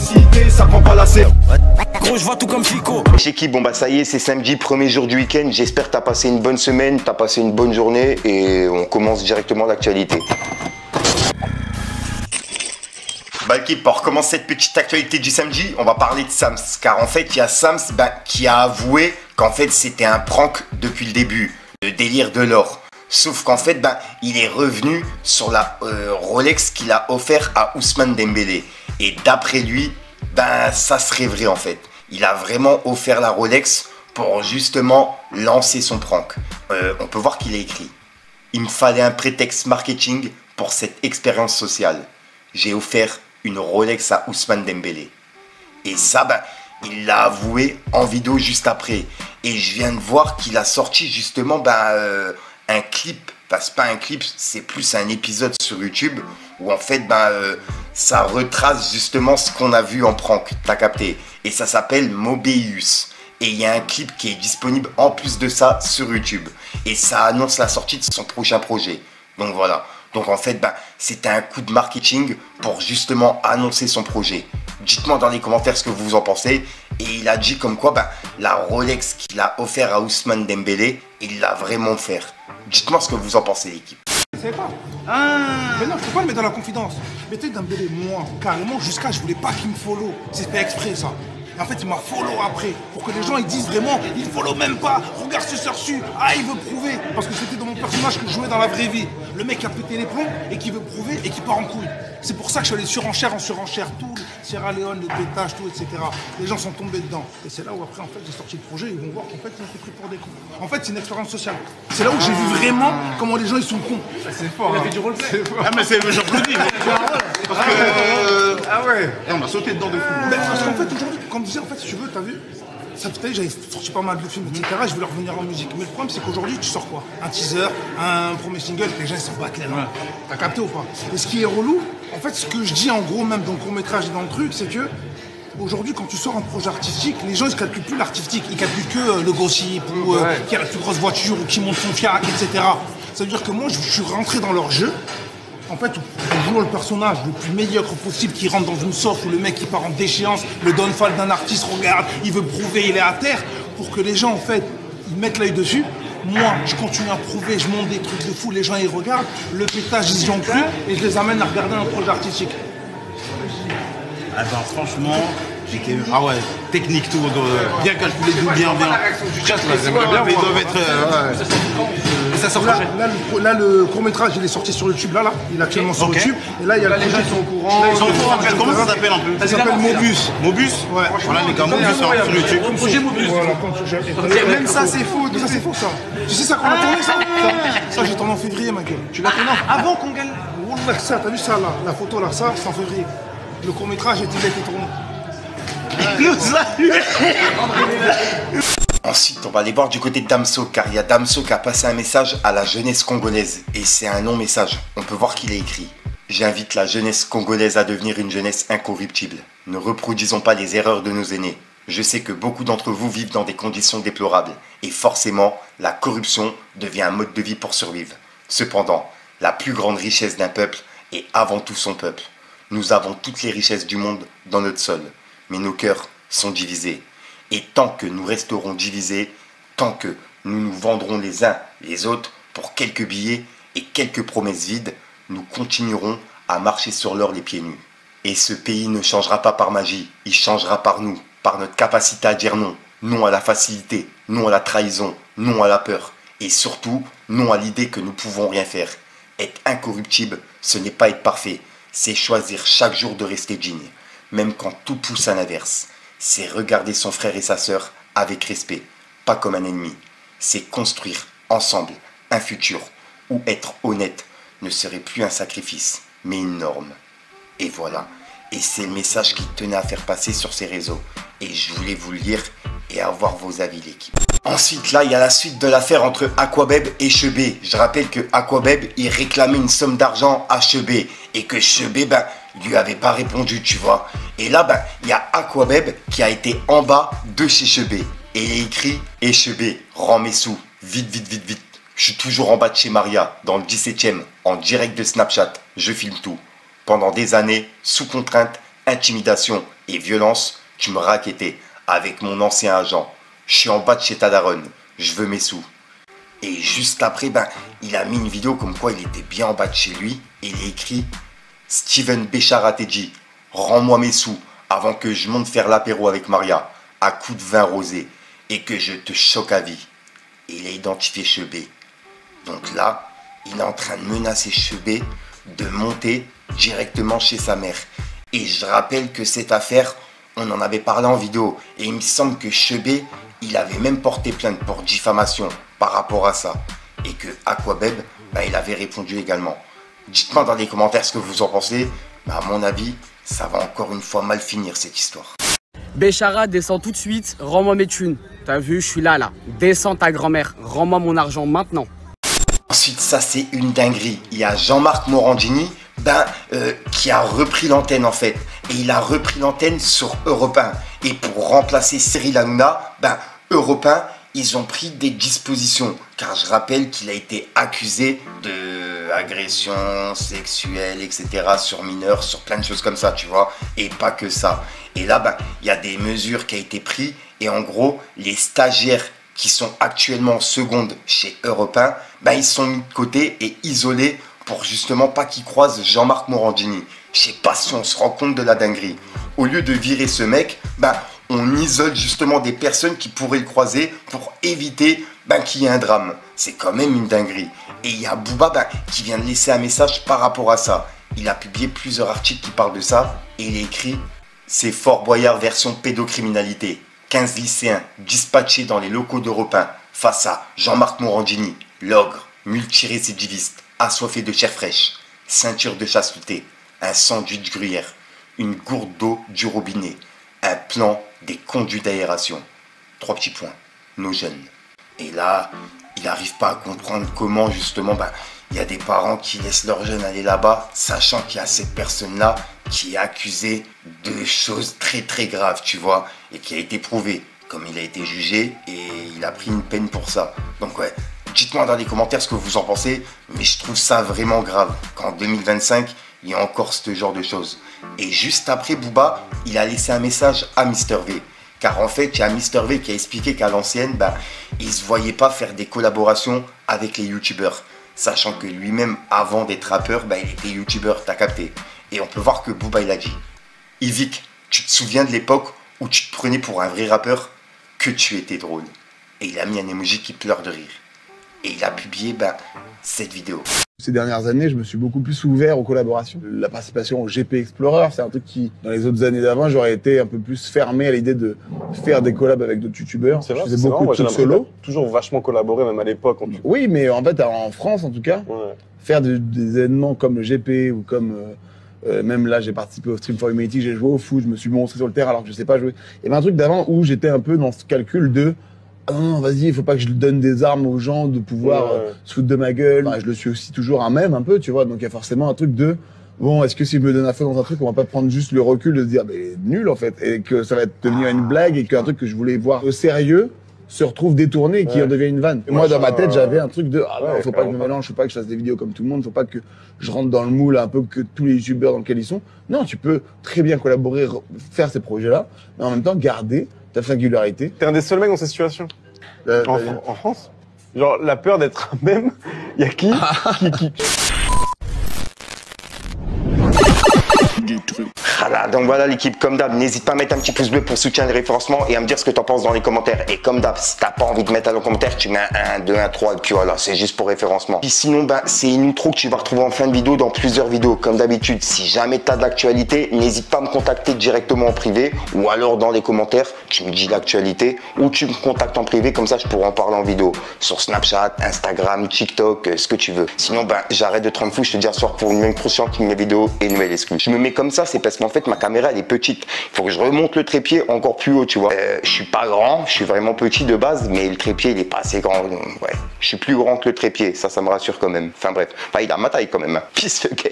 excité, ça prend pas la serre. Gros, je vois tout comme Fico. Chez qui, bon bah ça y est, c'est samedi, premier jour du week-end. J'espère que t'as passé une bonne semaine, t'as passé une bonne journée et on commence directement l'actualité. Bah l'équipe, pour recommencer cette petite actualité du samedi, on va parler de Sams. Car en fait, il y a Sams qui a avoué qu'en fait c'était un prank depuis le début. Le délire de l'or. Sauf qu'en fait, il est revenu sur la Rolex qu'il a offert à Ousmane Dembélé. Et d'après lui, ça serait vrai en fait. Il a vraiment offert la Rolex pour justement lancer son prank. On peut voir qu'il a écrit: il me fallait un prétexte marketing pour cette expérience sociale. J'ai offert une Rolex à Ousmane Dembélé. Et ça, il l'a avoué en vidéo juste après. Et je viens de voir qu'il a sorti justement un clip. Enfin, c'est pas un clip, c'est plus un épisode sur YouTube où en fait, ça retrace justement ce qu'on a vu en prank. T'as capté? Et ça s'appelle Mobius. Et il y a un clip qui est disponible en plus de ça sur YouTube. Et ça annonce la sortie de son prochain projet. Donc voilà. Donc en fait, c'était un coup de marketing pour justement annoncer son projet. Dites-moi dans les commentaires ce que vous en pensez. Et il a dit comme quoi la Rolex qu'il a offert à Ousmane Dembélé, il l'a vraiment offert. Dites-moi ce que vous en pensez, l'équipe. Je savais pas. Mais non, je peux pas le mettre dans la confidence. Mais tu sais, Dembélé, moi, carrément, jusqu'à je voulais pas qu'il me follow. C'est fait exprès, ça. Et en fait, il m'a follow après. Pour que les gens ils disent vraiment, il follow même pas. Regarde ce sorcier. Ah, il veut prouver. Parce que c'était dans mon personnage que je jouais dans la vraie vie. Le mec qui a pété les plombs et qui veut prouver et qui part en couille. C'est pour ça que je suis allé surenchère en surenchère. Tout, Sierra Leone, le pétage, tout, etc. Les gens sont tombés dedans. Et c'est là où après, en fait, j'ai sorti le projet. Ils vont voir qu'en fait, ils ont été pris pour des cons. En fait, c'est une expérience sociale. C'est là où j'ai vu vraiment comment les gens ils sont cons. C'est fort. Il a fait du roleplay. Ah, mais c'est j'applaudis. Parce que. Ah ouais. Et on a sauté dedans de fou. Parce qu'en fait, aujourd'hui, comme je disais, en fait, si tu veux, t'as vu, ça peut-être j'avais sorti pas mal de films, etc. Je voulais revenir en musique. Mais le problème, c'est qu'aujourd'hui, tu sors quoi? Un teaser, un premier single, les gens ils s'en battent les mains. T'as capté ou pas? Et ce qui est relou, en fait, ce que je dis en gros, même dans le court-métrage et dans le truc, c'est que aujourd'hui, quand tu sors un projet artistique, les gens ils ne calculent plus l'artistique, ils calculent que le gossip ou qui a la plus grosse voiture ou qui monte son fiac, etc. Ça veut dire que moi, je suis rentré dans leur jeu. En fait, on joue le personnage le plus médiocre possible qui rentre dans une sauce où le mec qui part en déchéance, le downfall d'un artiste, regarde, il veut prouver, il est à terre, pour que les gens, en fait, ils mettent l'œil dessus. Moi, je continue à prouver, je monte des trucs de fou, les gens, ils regardent, le pétage, ils y ont cru, et je les amène à regarder un projet artistique. Franchement, j'étais... Ah ouais, technique tout, bien calculé, tout bien. Ils doivent être... Ça sort là, le court-métrage, il est sorti sur YouTube, là, il est actuellement sur YouTube, et là, il y a le projet qui sont au courant. Ils sont au courant, comment ça s'appelle un peu? Ça s'appelle Mobius. Mobius? Ouais. Voilà, les gars, Mobius sur YouTube. Projet Mobius. Voilà, même ça, c'est faux. Ça, c'est faux, ça. Tu sais ça qu'on a tourné, ça? Ça, j'ai tourné en février, ma gueule. Tu l'as tourné avant qu'on gagne? Ça, t'as vu ça, là? La photo, là, ça, c'est en février. Le court-métrage, il a été tourné. Ensuite, on va aller voir du côté de Damso, car il y a Damso qui a passé un message à la jeunesse congolaise. Et c'est un long message. On peut voir qu'il a écrit: j'invite la jeunesse congolaise à devenir une jeunesse incorruptible. Ne reproduisons pas les erreurs de nos aînés. Je sais que beaucoup d'entre vous vivent dans des conditions déplorables. Et forcément, la corruption devient un mode de vie pour survivre. Cependant, la plus grande richesse d'un peuple est avant tout son peuple. Nous avons toutes les richesses du monde dans notre sol. Mais nos cœurs sont divisés. Et tant que nous resterons divisés, tant que nous nous vendrons les uns les autres pour quelques billets et quelques promesses vides, nous continuerons à marcher sur l'or les pieds nus. Et ce pays ne changera pas par magie, il changera par nous, par notre capacité à dire non. Non à la facilité, non à la trahison, non à la peur. Et surtout, non à l'idée que nous pouvons rien faire. Être incorruptible, ce n'est pas être parfait, c'est choisir chaque jour de rester digne, même quand tout pousse à l'inverse. C'est regarder son frère et sa sœur avec respect, pas comme un ennemi. C'est construire ensemble un futur où être honnête ne serait plus un sacrifice, mais une norme. Et voilà. Et c'est le message qu'il tenait à faire passer sur ses réseaux. Et je voulais vous le lire et avoir vos avis, l'équipe. Ensuite, là, il y a la suite de l'affaire entre Aquabeb et Chebet. Je rappelle que Aquabeb, il réclamait une somme d'argent à Chebet. Et que Chebet, il lui avait pas répondu, tu vois. Et là, il y a Aquabeb qui a été en bas de chez Chebet. Et il a écrit: et Chebet, rends mes sous. Vite, vite, vite, vite. Je suis toujours en bas de chez Maria, dans le 17e, en direct de Snapchat. Je filme tout. Pendant des années, sous contrainte, intimidation Et violence, tu me raquettais avec mon ancien agent. Je suis en bas de chez ta daronne, je veux mes sous. Et juste après, il a mis une vidéo comme quoi il était bien en bas de chez lui. Et il a écrit « Steven Bécharateji, rends-moi mes sous avant que je monte faire l'apéro avec Maria, à coups de vin rosé, et que je te choque à vie. » Et il a identifié Chebé. Donc là, il est en train de menacer Chebé de monter directement chez sa mère. Et je rappelle que cette affaire, on en avait parlé en vidéo. Et il me semble que Chebé, il avait même porté plainte pour diffamation par rapport à ça. Et que Aquabeb, il avait répondu également. Dites-moi dans les commentaires ce que vous en pensez. À mon avis, ça va encore une fois mal finir cette histoire. Béchara, descends tout de suite, rends-moi mes thunes. T'as vu, je suis là. Descends ta grand-mère, rends-moi mon argent maintenant. Ensuite, ça c'est une dinguerie. Il y a Jean-Marc Morandini qui a repris l'antenne en fait. Et il a repris l'antenne sur Europe 1. Et pour remplacer Cyril Hanouna, Europe 1, ils ont pris des dispositions. Car je rappelle qu'il a été accusé d'agression sexuelle, etc. sur mineurs, sur plein de choses comme ça, tu vois. Et pas que ça. Et là, il y a des mesures qui ont été prises. Et en gros, les stagiaires qui sont actuellement en seconde chez Europe 1, ils sont mis de côté et isolés pour justement pas qu'ils croisent Jean-Marc Morandini. Je sais pas si on se rend compte de la dinguerie. Au lieu de virer ce mec, on isole justement des personnes qui pourraient le croiser pour éviter qu'il y ait un drame. C'est quand même une dinguerie. Et il y a Booba qui vient de laisser un message par rapport à ça. Il a publié plusieurs articles qui parlent de ça et il a écrit « C'est Fort Boyard version pédocriminalité ». 15 lycéens dispatchés dans les locaux d'Europe 1 face à Jean-Marc Morandini, l'ogre, multirécidiviste, assoiffé de chair fraîche, ceinture de chasteté, un sandwich gruyère, une gourde d'eau du robinet, un plan des conduits d'aération. 3 petits points, nos jeunes. Et là, il n'arrive pas à comprendre comment justement il y a des parents qui laissent leurs jeunes aller là-bas, sachant qu'il y a cette personne-là qui est accusée de choses très très graves, tu vois, et qui a été prouvée, comme il a été jugé, et il a pris une peine pour ça. Donc ouais, dites-moi dans les commentaires ce que vous en pensez, mais je trouve ça vraiment grave, qu'en 2025, il y a encore ce genre de choses. Et juste après, Booba, il a laissé un message à Mister V. Car en fait, il y a Mister V qui a expliqué qu'à l'ancienne, il ne se voyait pas faire des collaborations avec les youtubeurs. Sachant que lui-même, avant d'être rappeur, il était youtubeur, t'as capté. Et on peut voir que Booba, il a dit « Yvick, tu te souviens de l'époque où tu te prenais pour un vrai rappeur? Que tu étais drôle. » Et il a mis un emoji qui pleure de rire. Et il a publié cette vidéo. Ces dernières années, je me suis beaucoup plus ouvert aux collaborations. La participation au GP Explorer, c'est un truc qui, dans les autres années d'avant, j'aurais été un peu plus fermé à l'idée de faire des collabs avec d'autres youtubeurs. C'est vrai, je faisais beaucoup de trucs solo. Toujours vachement collaboré, même à l'époque. Oui, mais en fait, en France en tout cas, faire des événements comme le GP ou comme... même là, j'ai participé au Stream for Humanity, j'ai joué au foot, je me suis montré sur le terrain alors que je sais pas jouer. Il y avait un truc d'avant où j'étais un peu dans ce calcul de « Ah non, vas-y, il faut pas que je donne des armes aux gens de pouvoir se foutre de ma gueule. » Je le suis aussi toujours un peu, tu vois. Donc il y a forcément un truc de « Bon, est-ce que si je me donne à fond dans un truc, on va pas prendre juste le recul de se dire « Mais nul en fait » et que ça va devenir une blague et qu'un truc que je voulais voir au sérieux se retrouve détourné et qui en devient une vanne. Et moi, dans ma tête, j'avais un truc de « Ah non, faut pas que je me mélange, faut pas que je fasse des vidéos comme tout le monde, faut pas que je rentre dans le moule un peu que tous les youtubeurs dans lesquels ils sont. » Non, tu peux très bien collaborer, faire ces projets-là, mais en même temps garder ta singularité. T'es un des seuls mecs dans cette situation en France. Genre la peur d'être un mème, il y a qui Voilà, donc voilà l'équipe, comme d'hab, n'hésite pas à mettre un petit pouce bleu pour soutenir le référencement et à me dire ce que t'en penses dans les commentaires. Et comme d'hab, si t'as pas envie de mettre dans les commentaires, tu mets un 1, 2, 1, 3 et puis voilà, c'est juste pour référencement. Puis sinon, c'est une outro que tu vas retrouver en fin de vidéo dans plusieurs vidéos. Comme d'habitude, si jamais t'as de l'actualité, n'hésite pas à me contacter directement en privé ou alors dans les commentaires, tu me dis l'actualité ou tu me contactes en privé, comme ça je pourrai en parler en vidéo. Sur Snapchat, Instagram, TikTok, ce que tu veux. Sinon, j'arrête de te rendre fou, je te dis à soir pour une même prochaine vidéo et une nouvelle exclue. Je me mets comme ça, c'est parce qu'en fait ma caméra elle est petite. Il faut que je remonte le trépied encore plus haut, tu vois. Je suis pas grand, je suis vraiment petit de base, mais le trépied il est pas assez grand. Ouais, je suis plus grand que le trépied, ça me rassure quand même. Enfin bref, il a ma taille quand même. Peace, ok.